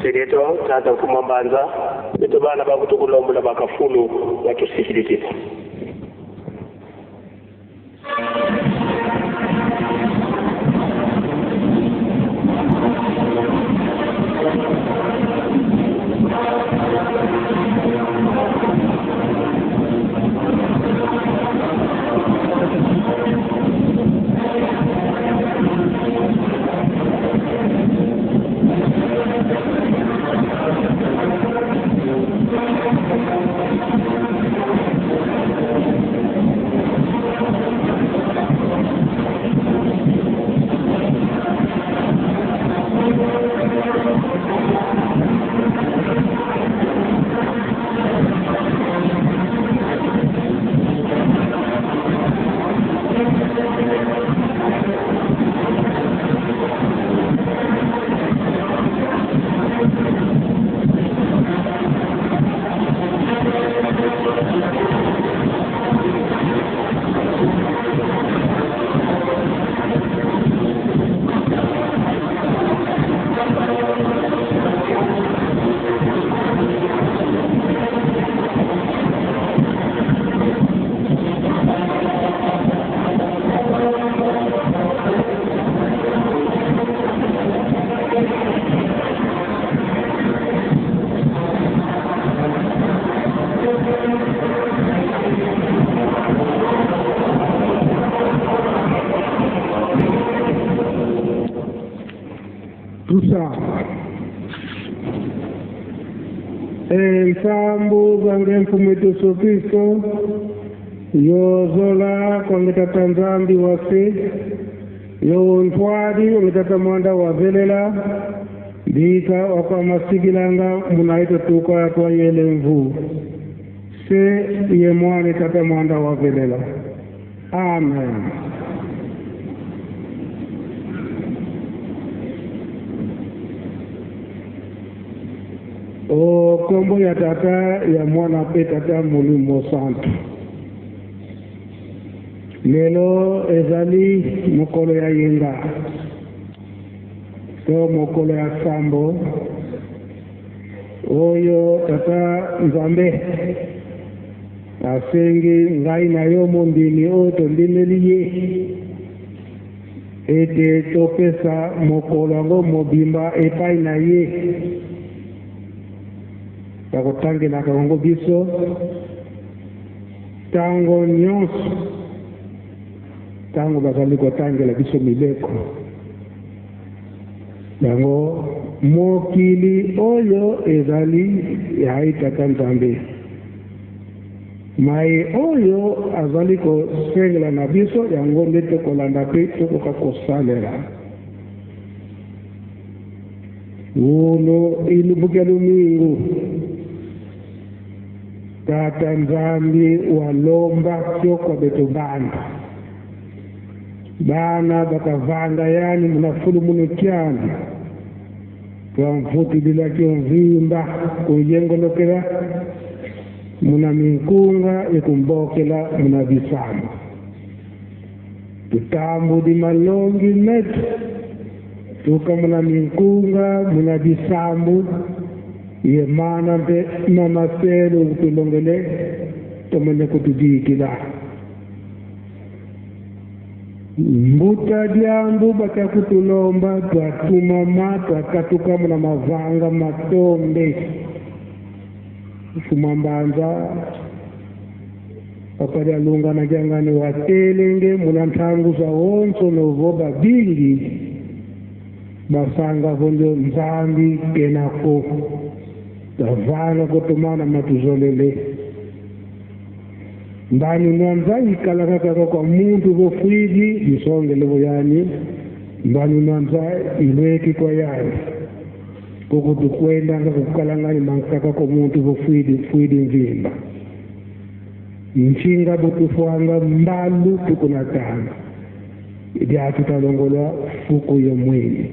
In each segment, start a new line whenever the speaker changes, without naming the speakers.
Segeto tata kumambanza beto bana bakutukulombola bakafulu watusikilikita.
Sambu zangen fumitu sofiso yo zola kwangeta tanzambi wase yo nfwadi wangeta mwanda wa velela dika wakwa masigilanga munaito tuka kwa yele mvu se ye mwane tata mwanda wa velela. Amen. O kombo ya tata ya mwana pe tata mulimo santo. Lelo ezali mokolo ya yenga. To mokolo ya sambo. Oyo tata nzambe. Asengi ngai na yo mondini oto ndimeliye. Ete topesa mokolo ngo mobimba epai na ye. Takotange na kaongo biso tango nyonso tango bazali kotangela biso mileko yango mokili oyo ezali ya tata nzambe mai oyo azali kosengela na biso yango nde tokolanda pe tokoka kosalela uno ilubukelu mingu tata nzambi walomba kyoko beto bana bakavanga yani munafulu muno kyani twamfuti bila kyomvimba kuyengolokela muna minkunga ekumbokela muna bisambo tutambu di malongi metu tuka muna minkunga muna bisambu ye mana mpe mama selu utulongele tomene kutudikila mbuta diambu baka kutulomba twatuma matu akatuka muna mavanga matombe kumambanza papadi alungana jangani watelenge muna ntangu za onso novoba bingi basanga vonjo nzambi kenako davana kotomana matuzolele ndani nwanza ikalakaka kwa muntu vofwidi isongele voyani ndani nwanza ilweki kwa yani kukutu kwenda nga kukalangani mankaka kwa muntu vofwidi mvimba nchinga butufuanga mbalu tukunatanga idi atutalongolwa fuku ya mwili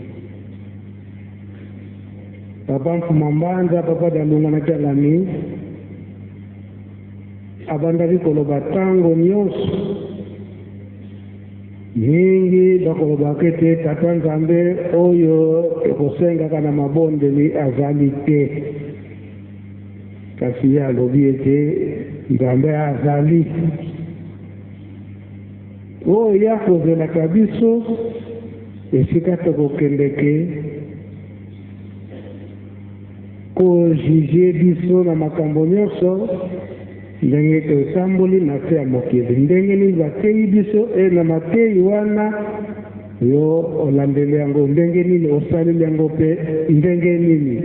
papa mfumambanza papa dalungana chalani abanda vikolo batango nyonso mingi bakoloba kete tata nzambe oyo ekosengaka na mabondeli azali te, kasi ye alobi ete nzambe azali. oyo ya kozelaka biso esika tokokendeke kojuge biso na makambo nyonso ndenge totamboli na se ya mokili, ndenge nini bateyi biso na mateyi wana yo olandeli yango, ndenge nini osaleli yango mpe ndenge nini.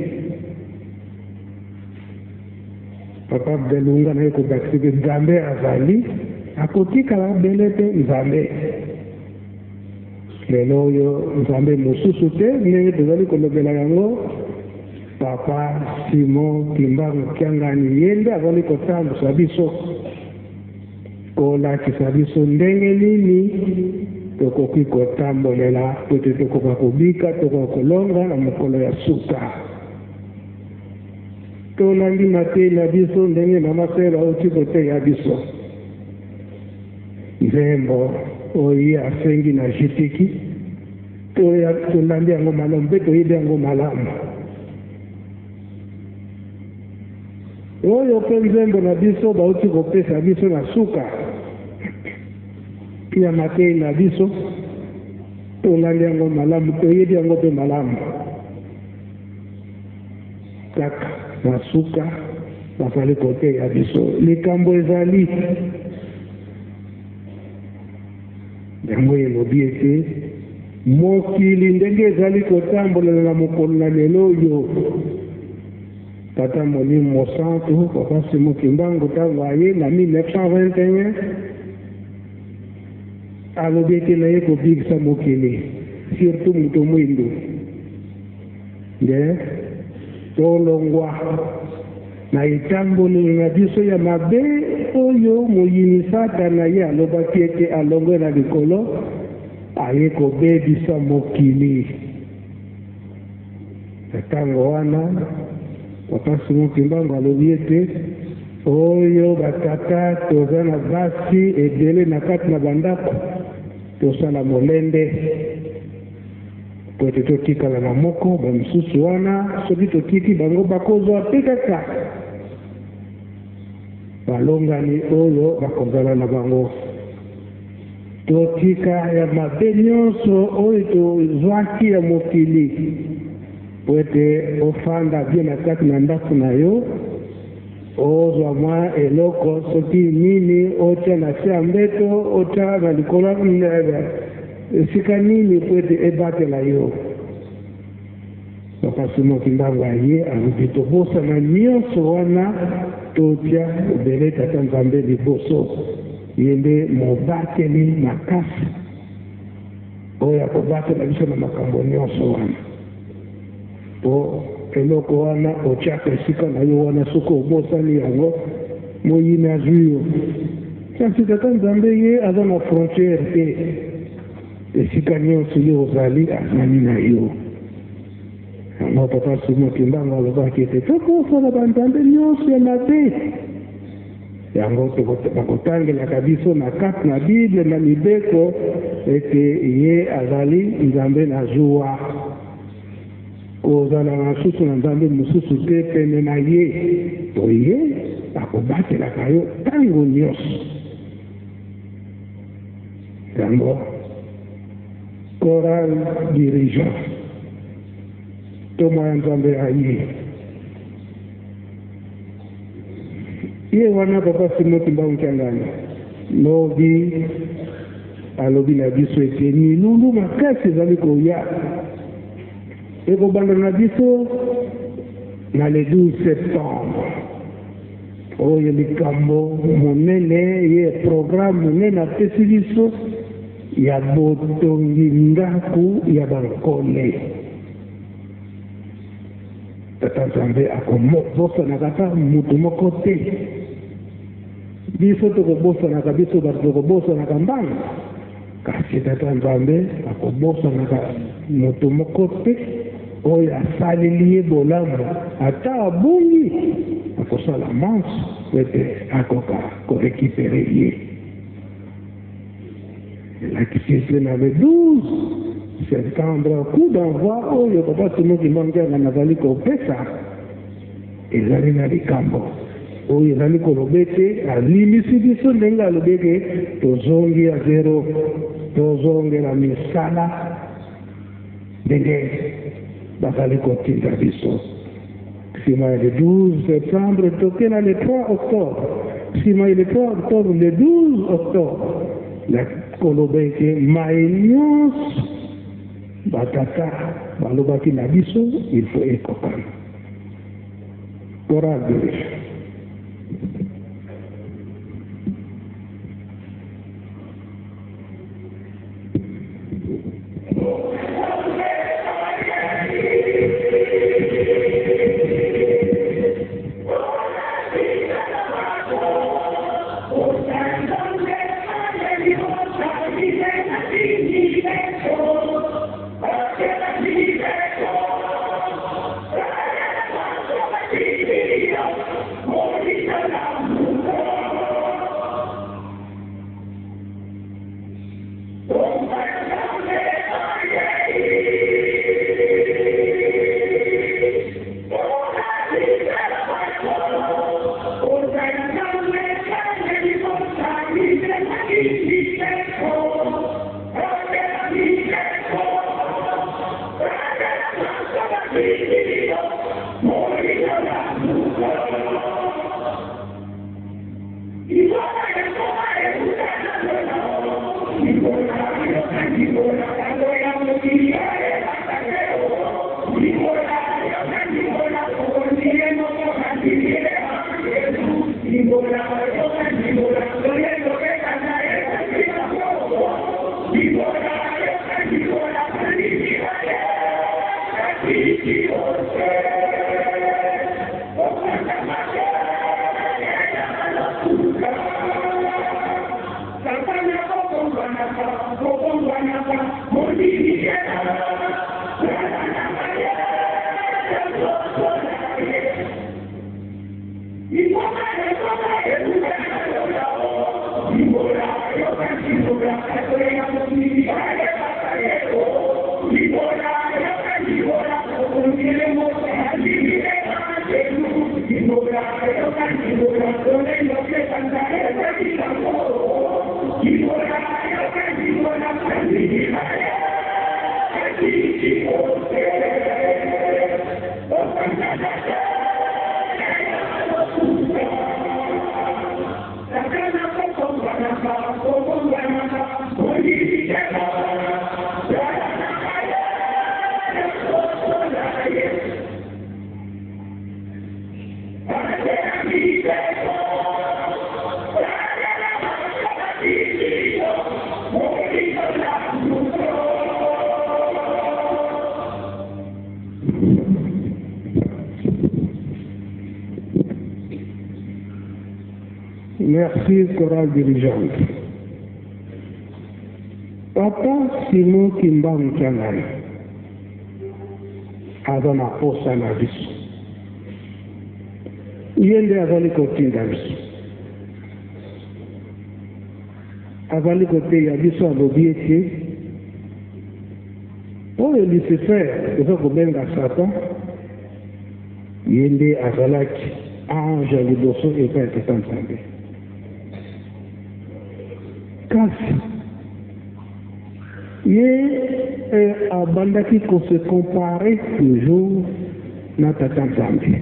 Papa Belunga na ye kobakisike nzambe azali, akotikala bele te nzambe. Lelo oyo nzambe mosusu te ndenge tozali kolobela yango, Papa Simon Kimbangu Kiangani ye nde azali kotambusa biso, kolakisa biso ndenge nini tokoki kotambolela po te tokoka kobika, tokoka kolonga na mokolo ya suka. Tolandi mateyi na biso ndenge mama Sera oti koteya biso. Nzembo oyo asengi na jitiki, tolandi yango malamu mpe toyebi yango malamu. Oyo mpe nzembo na biso bauti kopesa biso na suka ya mateyi na biso, tolandi yango malamu, toyebi yango mpe malamu. Kaka na suka bazali koteya biso, likambo ezali yango elobi ete mokili ndenge ezali kotambolela na mokolo na lelo oyo. Tata Molimo Mosantu, Papa Simon Kimbangu ntango aye na 1921 alobi ete na ye kobikisa mokili, surtout moto mwindu nde tolongwa na etamboli na biso ya mabe oyo moyini Satana ye alobaki ete alongwe na likolo aye kobebisa mokili. Ntango wana Papa Simon Kimbangu alobi ete oyo batata toza na basi ebele na kati na bandako tosala molende po ete totikala na moko, bamosusu wana soki totiki bango bakozwa te kaka balongani oyo bakozala na bango. Totika ya mabe nyonso oyo tozwaki ya mokili po ete ofanda bie na kati na ndako na yo, ozwa mwa eloko soki nini otya na se ya mbeto, otya na likolo esika nini po ete ebatela yo. Papa Simon Kimbangu aye alobi tobosana nyonso wana totya ebele tata nzambe liboso, ye nde mobateli makasi oyo akobatela biso na makambo nyonso wana. Po eloko wana otyaka esika na yo wana soki obosani yango moyini azwi yo. Kasi tata nzambe ye aza na frontiere te, esika nyonso yo ozali azali na yo. Yango Papa Simon Kimbangu alobaki ete tokosala banzambe nyonso ya mabe. Yango bakotangelaka biso na kati na Bible na mibeko ete ye azali nzambe na zuwa, kozala masusu na nzambe mosusu te pene na ye, to ye akobatelaka yo ntango nyonso. Yango choral dirigeant to mwa nzambe aye ye wana Papa Simon Kimbangu Kiangani lobi alobi na biso ete milulu makasi ezali koya ekobanda na biso na le 12 septembre oyo likambo monene ye programme monene apesi biso ya botongi ndaku ya bankole. Tata nzambe akobosanaka ata mutu moko te, biso tokobosanaka biso bato tokobosanaka mbanga, kasi tata nzambe akobosanaka mutu moko te oyo asaleli ye bolamu, ata abungi akosala manso ete akoka korekipere ye. La Kisisle avait 12 septembre, coup d'envoi, oh, le papa Simon qui manquait à la Nazali Kopesa, et Zali Nalikambo. Oh, Zali Kolobeke, à l'immiscibition d'Enga Lobeke, Tozongi à zéro, Tozongi à Misala, Denge, Bazali Kotinda Bisso. Sima le 12 septembre, Tokena le 3 octobre. Sima le 3 octobre, le 12 octobre. La Kolobeke, Maïnios, Batata, Balobaki Nabiso, il faut écouter. Coral de riche. Merci, chorale dirigeante. Papa Simon Kimban Changan, Adana Posa Navis. Yende Azali Kotinda Navis. Azali Kote Yabiso Alobiete. Pour le Lucifer, il faut que Satan. Yende Azalaki, Ange Liboso et Père Santé. Kasi, il a bandaki qu'on se compare toujours na Tata Nzambe.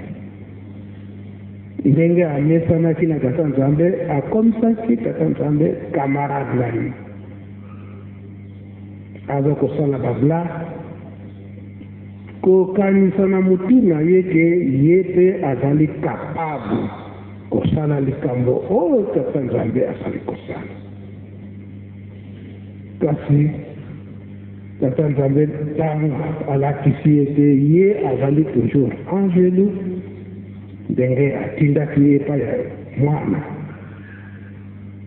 Ndenge amesanaki na Tata Nzambe, akomsaki Tata Nzambe camarade na ye. Aza kosala babla, kokanisa na mutu na ye ke ye pe azali capable kosala likambo oyo Tata Nzambe asali kosala. Kasi Tata Nzambe ntango alakisi ete ye azali toujours angelu ndenge atindaki ye epai ya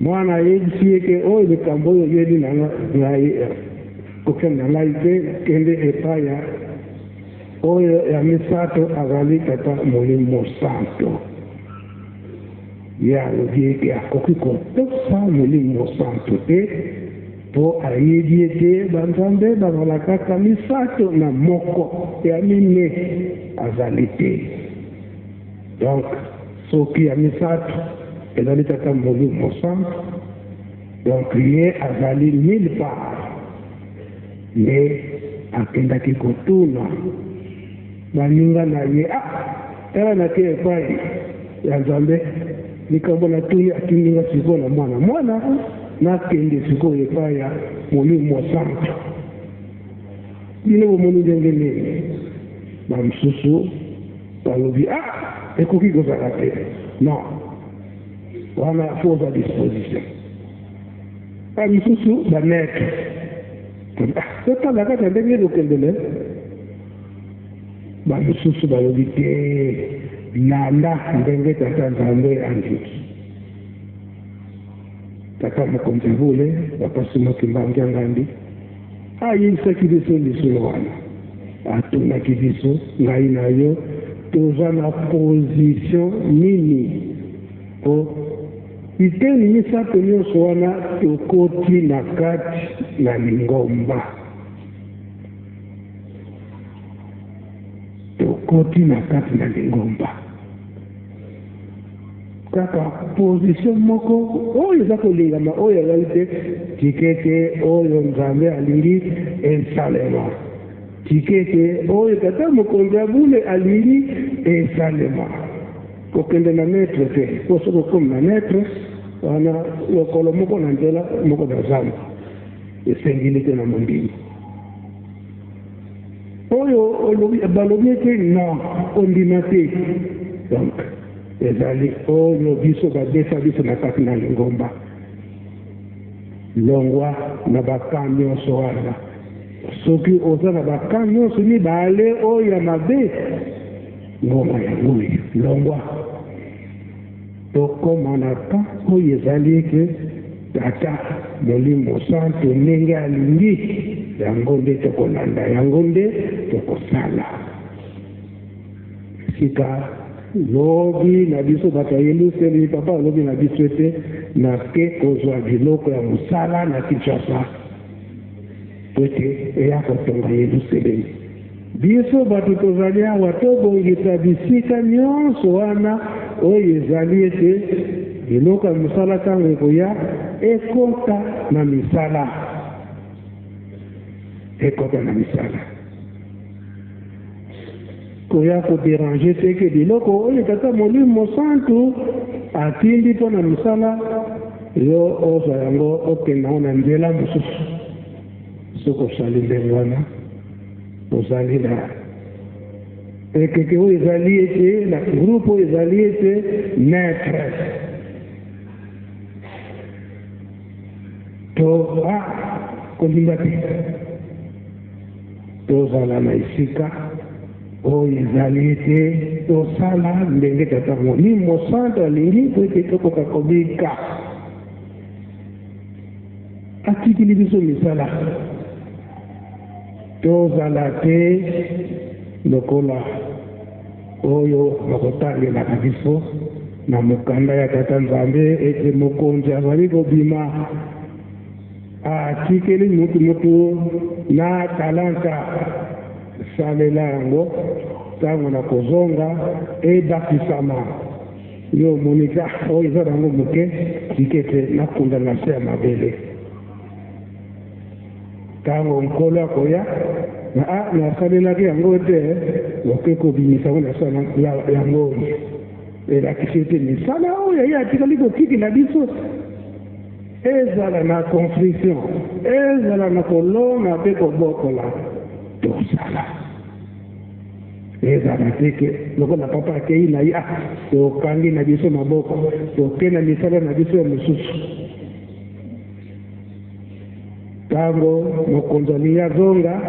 mwana ayebisi ye ke oyo likambo oyo yeli na ngai kokende na ngai te kende epai ya oyo ya misato azali Tata Molimo Santo. Ye alobi ete akoki kotosa Molimo Santo te po ayedi ete banzambe bazalaka misato na moko ya mine azali te. Donc soki ya misato ezali tata molimo santu, donc ye azali mille part, ye akendaki kotuna baninga na ye tala nake epai ya nzambe likambo natuni atindinga sikoyo na mwana nakende sikoyo epai ya molimo santu. bino bomoni ndenge nini bamosusu balobi ekoki kozala te. Non, wana fausse à disposition. Misusu banetre totalaka ta ndenge ezokendele bamisusu balobi te landa ndenge tata nzambe andiki. Tata mokonzi vule bapasi mokimbangi angandi ayeisaki biso lisulo wana atunaki biso ngai na yo toza na position nini po iteni misato nyonso wana tokoti na kati na lingomba, tokoti na kati na lingomba. Kaka position moko oyo eza kolingama oyo azali te tikete oyo nzambe alingi esalema, tikete oyo tata mokonzi abule alingi esalema. Kokende na maître te po soki okomi na maître wana lokolo moko na nzela moko na zamba esengeli te na mondimi oyo balobi ete non ondima te. Donc ezali oyo biso badesa biso na kati na lingomba longwa na bakamp nyonso wana. Soki oza na bakamp nyonso mibale oyo ya mabe ngoma yango longwa tokoma na ka oyo ezali ete tata molimo santu ndenge alingi yango nde tokolanda, yango nde tokosala. Sika lobi na biso bato ya Yelusalemi papa alobi na biso ete nake kozwa biloko ya mosala na Kinshasa po ete eya kotonga Yelusalemi. Biso bato tozali awa tobongisa bisika nyonso wana oyo ezali ete biloko ya mosala ntango ekoya ekota na misala, ekota na misala. Koya koderange teke biloko oyo tata molimo santu atindi mpo na misala yo ozwa yango okenda na nzela mosusu. Soki osali ndenge wana ozali na ekeke oyo ezali ete na groupe oyo ezali ete maître to kolinga te tozala na esika oyo ezali ete tosala ndenge tata molimo santu alingi po ete tokoka kobika. Atikili biso misala tozala te lokola oyo bakotangelaka biso na mokanda ya tata nzambe ete mokonzi azali kobima atikeli mutu na talanta salela yango ntango na kozonga ebakisama yo monika oyo eza nango moke tikete nakunda na se ya mabele. Ntango nkolo akoya nasalelaki yango te oke kobimisa ngo nasala yango elakisi ete misala oyo ye atikali kotikila biso ezala na construction, ezala na kolonga mpe kobokola tosala. Ezala teke lokola papa akei na ye tokangi na biso maboko toke na misala na biso ya mosusu. Ntango mokonzi alingi azonga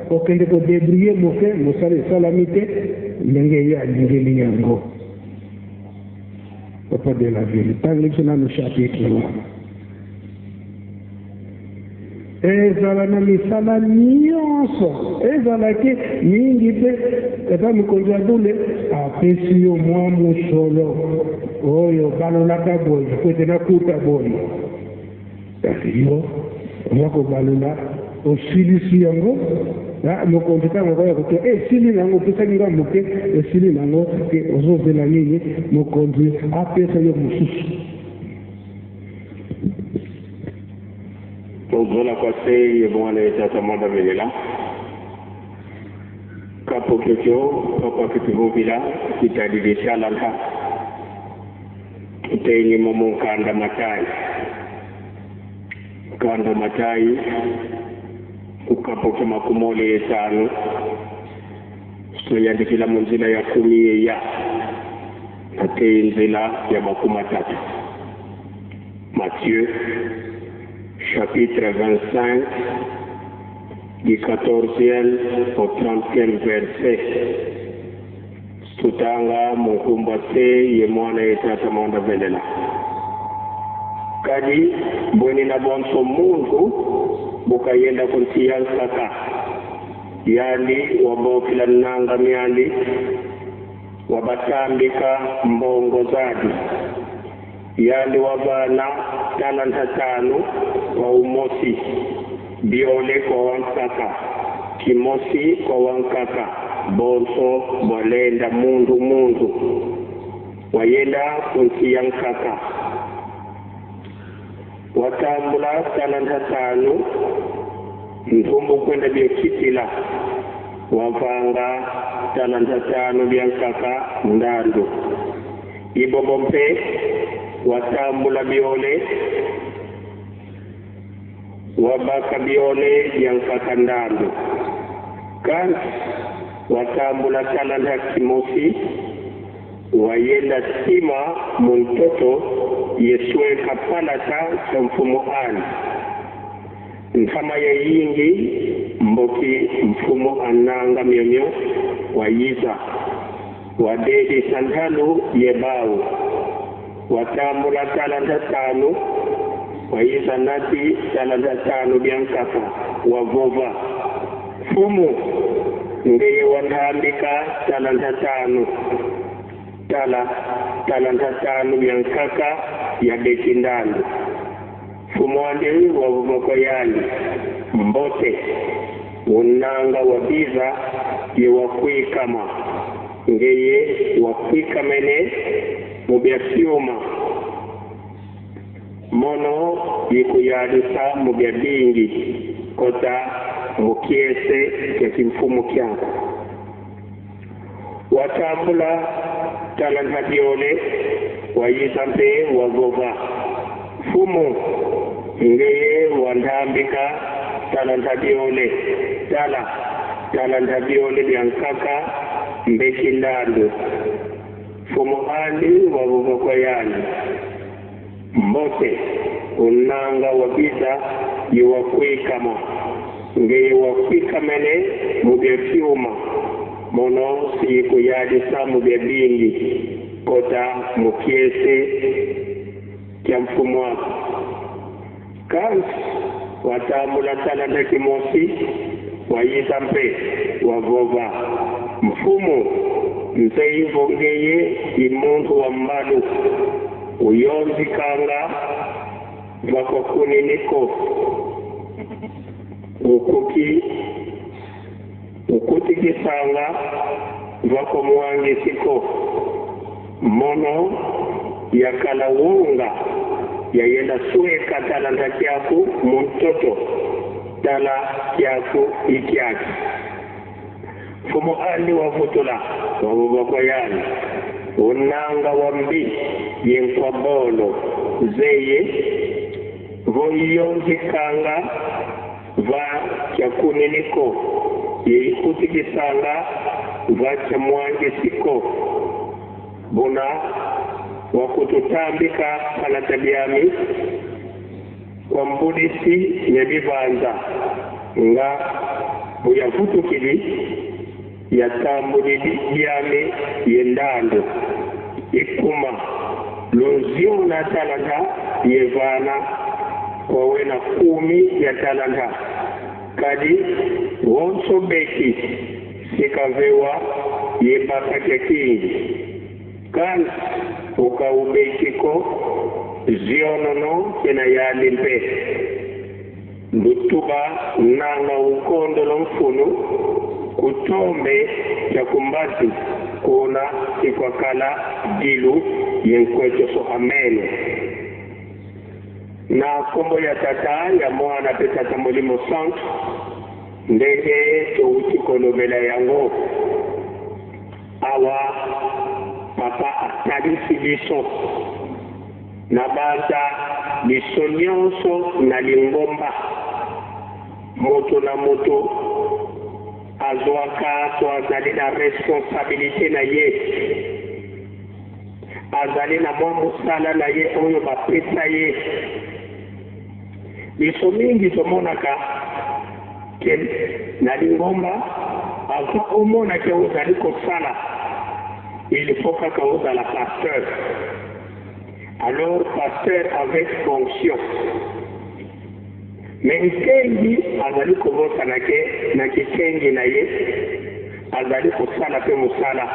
okende kodebrie moke mosala esalami te ndenge ye alingeli yango. Papa de la ville ntango biso nano chapitre wana ezala na misala nyonso ezalaki mingi te tata mokonzi abule apesi yo mwa mosolo oyo balolaka boye po ete nakuta boye kasi yo wako balula osilisi yango mokonzi ntango koya kote esili nango opesaki nga moke esili nango ke ozozela nini mokonzi apesa yo mosusu
ozola kwa se ye mwana etata mwanda velela kapo kyokyo papa kituvuvila kitadilisha lanta itengi momo kanda matai ukapoke makumole etano soyandikila mu nzila ya 10 ya ate nzila ya 30. Matthieu chapitre 25 du 14e au 30e verset. Tutanga mukumba se ye mwana etata mwanda velela kadi bweni na bonso mungu bukayenda kuntiyansaka yandi wabokila nanga myandi wabatambika mbongo zadi yandi wabana talanta 5 wa umosi biole kwa wankaka kimosi kwa wankaka bonso bolenda mundu wayenda kuntiyansaka watambula talanta 5 ntumbu kwenda byekitila wavanga talanta 5 byankaka ndandu ibobompe watambula biole wabaka biole byankaka ndandu kandi watambula talanta kimosi wayenda sima muntoto yeswe kapalata cha mfumo ani nkama ya yingi mboki mfumo ananga myomyo wayiza wadedi sandalu yebau watambula talanta 5 wayiza nati talanta 5 byankaka wavova fumu ngeye wandambika talanta 5 talanta 5 byankaka ya dekindandu fumwande wavuvako yali mbote unanga wabiza ye wakwikama ngeye wakwikamene mubyasyuma mono yikuyalisa mubyabingi kota mukiese kesimfumu kyako watambula talanta biole wayisampe wagova fumu ngeye wandambika talanta biole talanta biole byankaka mbekindandu fumu andi wagova kwa yani mbote unanga wabiza yewakwikama ngeye wakwikamene mubyafyuma mono siyikuyadisa mubyabingi kota mukiese kya mfumo wako kandi watambula talanta kimosi wayisa mpe wavova mfumu nzeivo ngeye imuntu wa mbalu uyonzikanga vakokuniniko ukutikisanga vakomuwangisiko mono yakala wunga yayenda sueka talanta kyaku muntoto tala kyaku ikyaki fumu andi wavutula wavuvako yani unanga wambi yenkwa bolo zeye voyonzikanga va kyakuniniko yeikutikisanga va kyamwangisiko bona wakututambika palatabyami kwa mbudisi nyabivanza nga buyavutukili yatambulili byami yendando ikuma lonzio na talanta yevana wawena 10 ya talanta kadi wonso beki sikavewa yebaka kingi kan ukaubekiko zionono kena yalimpe ndutuba nanga ukondo lo mfunu kutombe ya kumbazi kuna ikwakala dilu yenkwecho so amene na kombo ya tata ya mwana pe tata molimo sant ndenge touti kolobela yango awa papa atalisi biso na baza biso nyonso na lingomba moto na moto azwaka to azali na responsabilité na ye azali na mwa mosala na ye oyo bapesa ye biso mingi tomonaka ke na lingomba ava omona ke ozali kosala il faut kaka ozala pasteur alors pasteur avec fonction mais nkengi azali kobosana ke na kikengi na ye azali kosala mpe mosala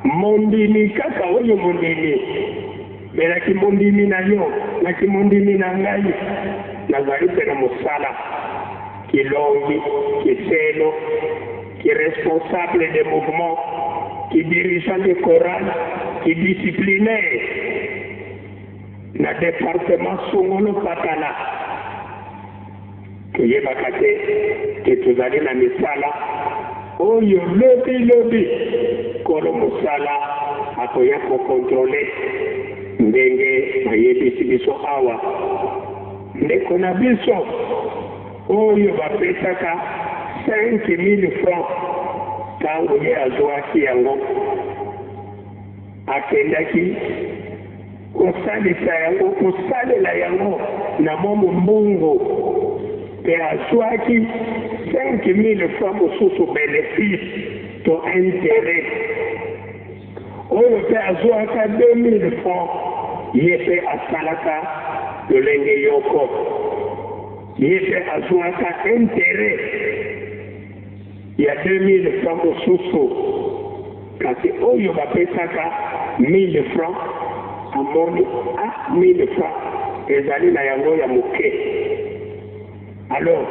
mondimi kaka oyo mondimi melaki mondimi na yo naki mondimi na ngai nazali mpe na mosala kilongi kiselo kiresponsable de mouvement kidirigeant de chorale kidisciplinaire na département songolo patala toyebaka te ke tozali na misala oyo lobi kolo mosala akoya kokontrole ndenge ayebisi biso awa ndeko na biso oyo bapesaka 5 000 francs ntango ye azwaki yango akendaki kosalisa yango kosalela yango na momo mbongo mpe azwaki 5 000 francs mosusu bénéfice to intérêt oyo mpe azwaka 2 000 francs ye mpe asalaka lolenge yoko ye mpe azwaka intérêt ya 2 000 francs mosusu kasi oyo bapesaka 1 000 francs amoni 1 000 francs ezali na yango ya moke alors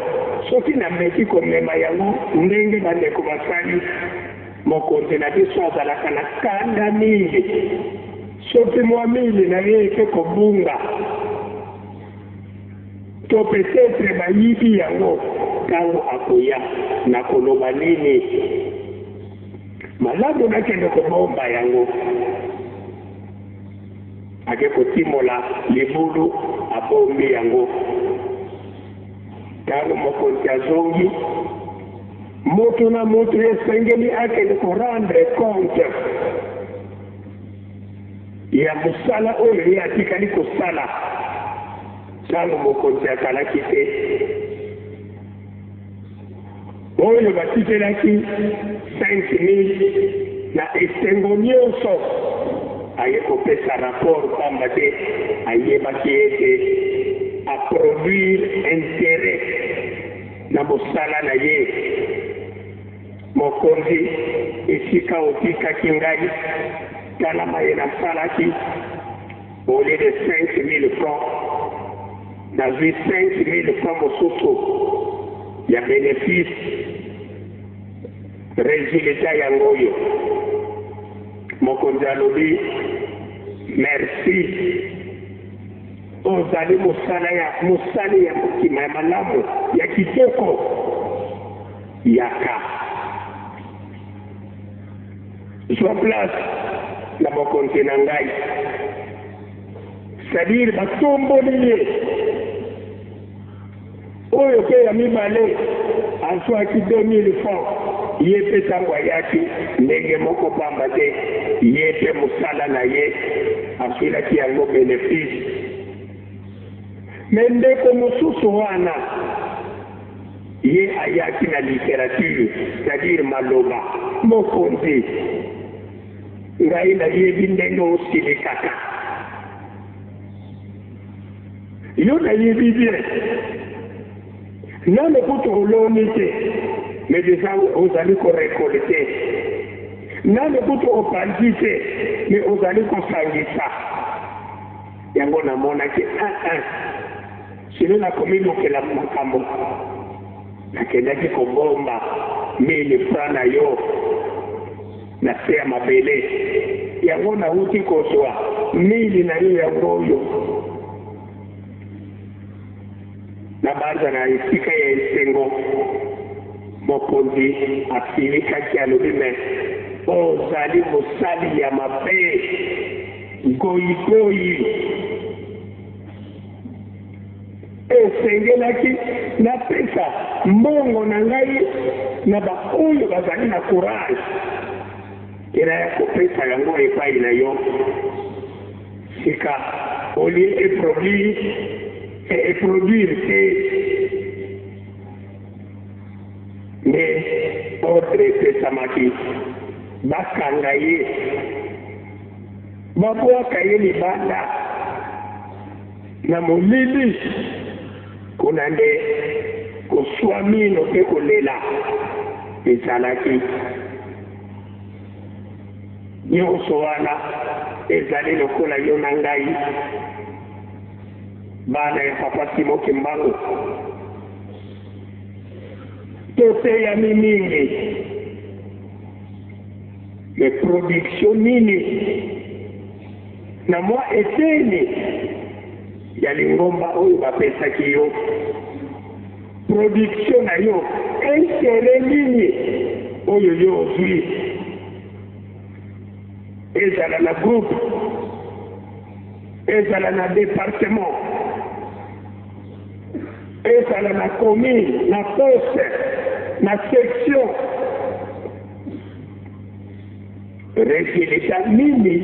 soki nameki komema yango ndenge bandeko basali mokonzi na biso azalaka na kanda mingi soki mwa mili na ye eke kobunga to peut-être bayibi yango ntango akoya na koloba nini malamu nakende kobomba yango ake kotimola libulu abombi yango ntango mokonzi azongi moto na moto esengeli akende korendre compte ya mosala oyo ye atikali kosala ntango mokonzi akalaki te oyo batikelaki 5 000 na esengo nyonso aye kopesa rapport pamba te ayebaki ete aproduire intérêt na mosala na ye mokonzi esika otikaki ngai tala maye nasalaki au lieu de 5 000 francs nazwi 5 000 francs mosusu ya bénéfice résultat yango oyo mokonzi alobi merci ozali mosali ya mokima ya malamu ya kitoko yaka zwa place na mokonzi na ngai c'est-à-dire batomboli ye oyo mpe ya mibale azwaki 2 000 francs ye mpe ntango ayaki ndenge moko pamba te ye mpe mosala na ye aswilaki yango bénéfice me ndeko mosusu wana ye ayaki na littérature c'est-à-dire maloba mokonzi ngai nayebi ndenge osilikaka yo nayebi bien nano kutu oloni te mais déjà ozali korekolte nano kutu opanzi te mais ozali kosangisa yango namonaki sino nakomilukela makambo nakendaki kobomba 1000 francs na yo na se ya mabele yango nauti kozwa 1000 na yo yango oyo na banza na esika ya esengo mokonzi afilikaki alobi me ozali mosali ya mabe goyigoyi esengelaki napesa mbongo na ngai na baoyo bazali na courage ela ya kopesa yango epai na yo sika olie eproduire te nde ordre epesamaki bakanga ye babwaka ye libanda na molili kuna nde koswa mino mpe kolela ezalaki nyonso wana ezali lokola yo na ngai bana ya papa Simon Kimbangu toseyami mingi me production nini na mwa eteni ya lingomba oyo bapesaki yo production na yo intere nini oyo yo ozwi ezala na groupe ezala na département ezala na commune na poste na section résultat nini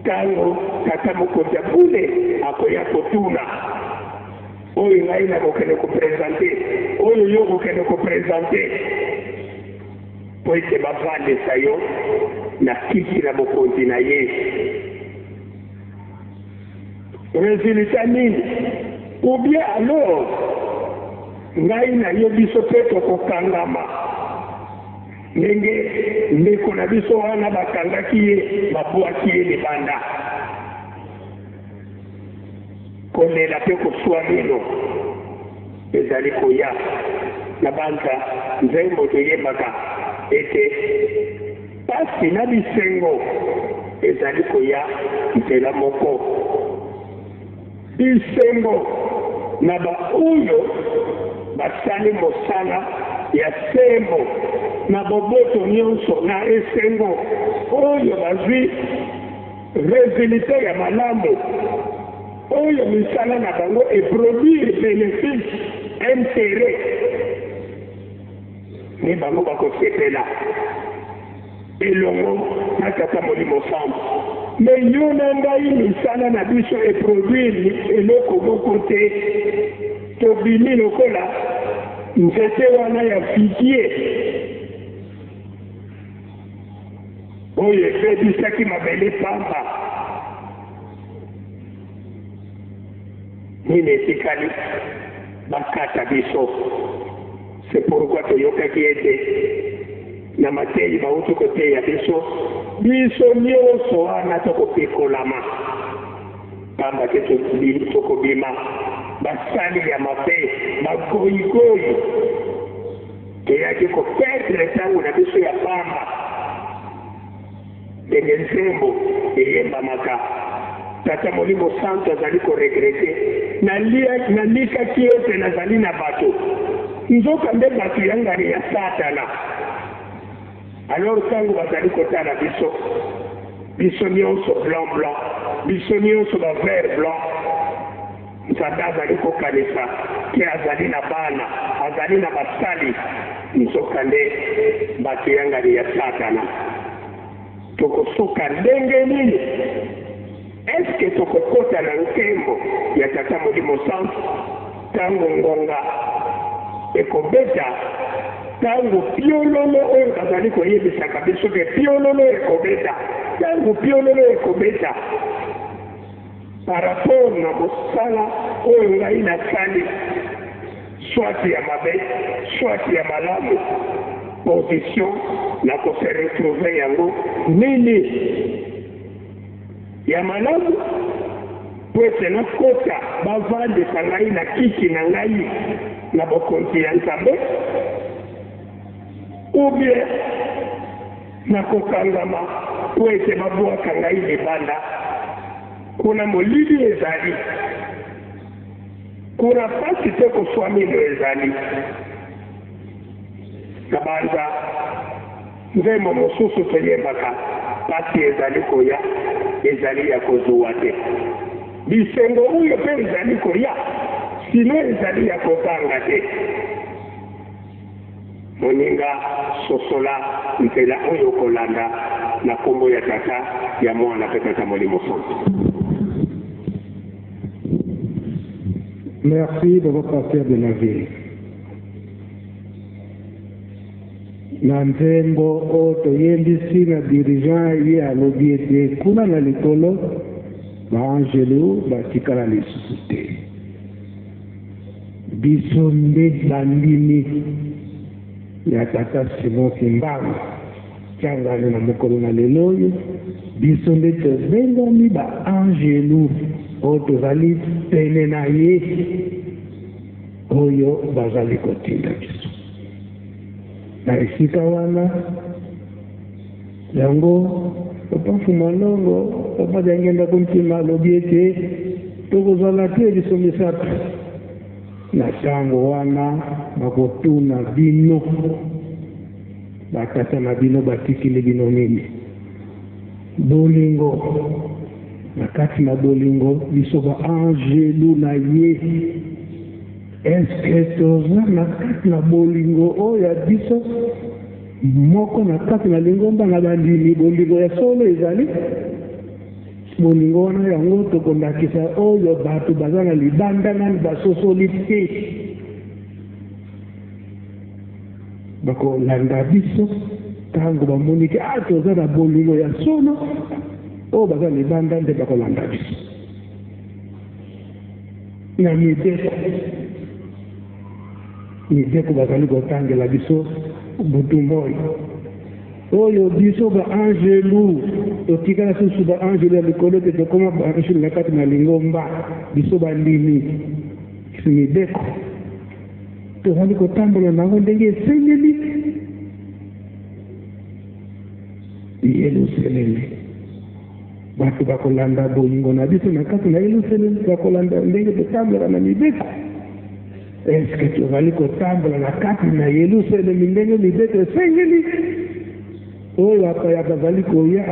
tango tata mokonzi bule akoya kotuna oyo ngai nakokende kopresente oyo yo kokende kopresente po ete bavandesa yo na kiti na mokonzi na ye résultat nini ou bien alors ngai na yo biso mpe tokokangama ndenge ndeko na biso wana bakangaki ye babwaki ye libanda kolela mpe koswa mino ezali koya na banza nzembo toyebaka ete pasi na bisengo ezali koya nzela moko bisengo na baoyo basali mosala ya sembo na boboto nyonso na esengo oyo bazwi résultat ya malamu oyo misala na bango eproduire bénéfice intérêt ni bango bakosepela elongo na tata molimo sambo me yo na ngai misala na biso eproduire eloko moko te tobimi lokola nzete wana ya figie oyo ebebisaki mabele pamba nini etikali bakata biso c'est pourquoi toyokaki ete na mateyi bauti koteya biso nyonso wana tokopekolama pamba te tokobima basali ya mabe bagoyigoyi toyaki koperdre ntango na biso ya pamba ndenge nzembo eyembamaka tata molimo santo azali koregrete nalikaki ete nazali na bato nzoka nde bato yangani ya satana alors ntango bazali kotala biso nyonso blanc blanc biso nyonso bavert blanc nzambe azali kokanisa ke azali na bana azali na basali nzoka nde bato yangani ya satana tokosuka ndenge nini eske tokokota na nkembo ya tata molimo santo ntango ngonga ekobeta ntango piololo oyo bazali koyebisaka biso ke piololo ekobeta ntango piololo ekobeta par rapport na mosala oyo ngai nasali swati ya mabe swati ya malamu position na kose retrouve yango nini ya malamu pwese nakota bavandisa ngai na kiti na ngai na bokonzi ya nzambe ubie nakokangama pwese babwaka ngai libanda kuna molili ezali kuna pasi te koswamilo ezali na banza nzembo mosusu toyebaka pasi ezali koya ezali ya kozuwa te bisengo oyo mpe ezali koya sino ezali ya kokanga te moninga sosola nzela oyo kolanda na kombo ya tata ya mwana mpe tata molimo santo.
Merci de votre affaire de la vie. Na nzembo o toyembisi na dirigeant ye alobi ete kuna na likolo baangelo batikala lisusu te biso nde bandimi ya tata Simon Kimbangu tiangani na mokolo na lelo oyo biso nde tobengami baangelo oyo tozali pene na ye oyo bazali kotinda biso na esika wana yango papa Fumalongo papa jangenda kumtima alobi ete tokozala te biso misato na ntango wana bakotuna bino bakata na bino batikili bino nini bolingo na kati na bolingo biso baangelu na ye eske toza na kati na bolingo oyo ya biso moko na kati na lingomba na bandimi bolingo ya solo ezali bolingo wana yango tokondakisa oyo bato baza na libanda nani basosoli te bakolanda biso ntango bamoni ke toza na bolingo ya solo oyo baza libanda nde bakolanda biso na mideko bazali kotangela biso butu moi oyo biso baangelu totikala susu baangelu ya likolo te tokoma baangelu na kati na lingomba biso bandimi mideko tozali kotambola nango ndenge esengeli Yelusalemu bato bakolanda bolingo na biso na kati na Yelusalemu bakolanda ndenge totambola na mideko eske tozali kotambola na kati na Yelusalemu ndenge mideko esengeli oyo apaya bazali koya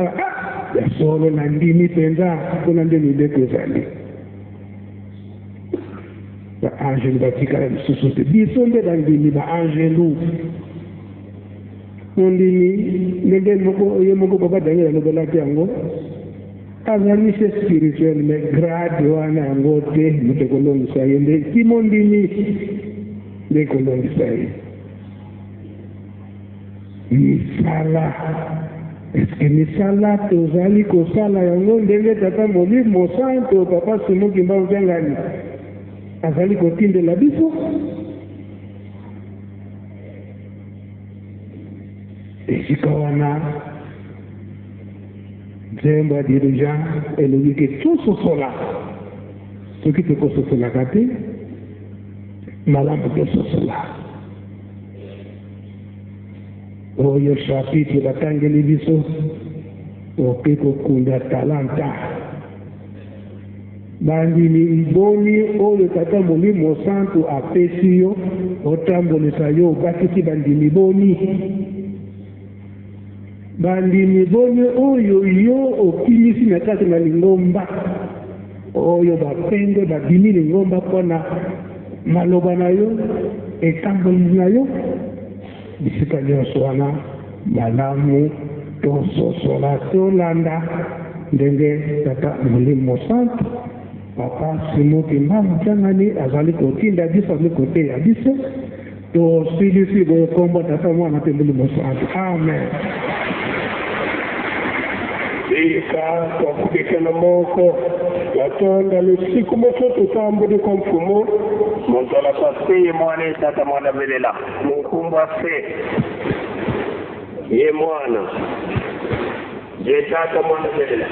ya solo na ndimi mpenza mpona nde mideko ezali baangelu batikala lisusu te biso nde bandimi baangelu mondimi ndenge ye moko papa daniel alobelaki yango azali se spirituel mais grade wana yango te moto ekolongisa ye nde ti mondimi nde ekolongisa ye misala eske misala tozali kosala yango ndenge tata molimo santo papa Simon Kimbangu Tiangani azali kotindela biso esika wana nzembo ya dirigeant elobi ke tososola soki tokososolaka te malamu tososola oyo chapitre batangeli biso ope kokunda talanta bandimi boni oyo tata molimo santo apesi yo otambolisa yo obakisi bandimi boni oyo yo okimisi na kati na lingomba oyo bapende babimi lingomba mpona maloba na yo etambolisi na yo bisika nyonso wana malamu tososola tolanda ndenge tata molimo santo papa Simon Kimbangu Tiangani azali kotinda biso azali koteya biso tosilisi boye kombo tata mwana mpe molimo santo amen.
Ika twakubikana moko yatonda lusiku moto tutambuli kwa mfumo montola pase ye mwana tata mwana velela munkumbwa fe ye mwana ye tata mwana velela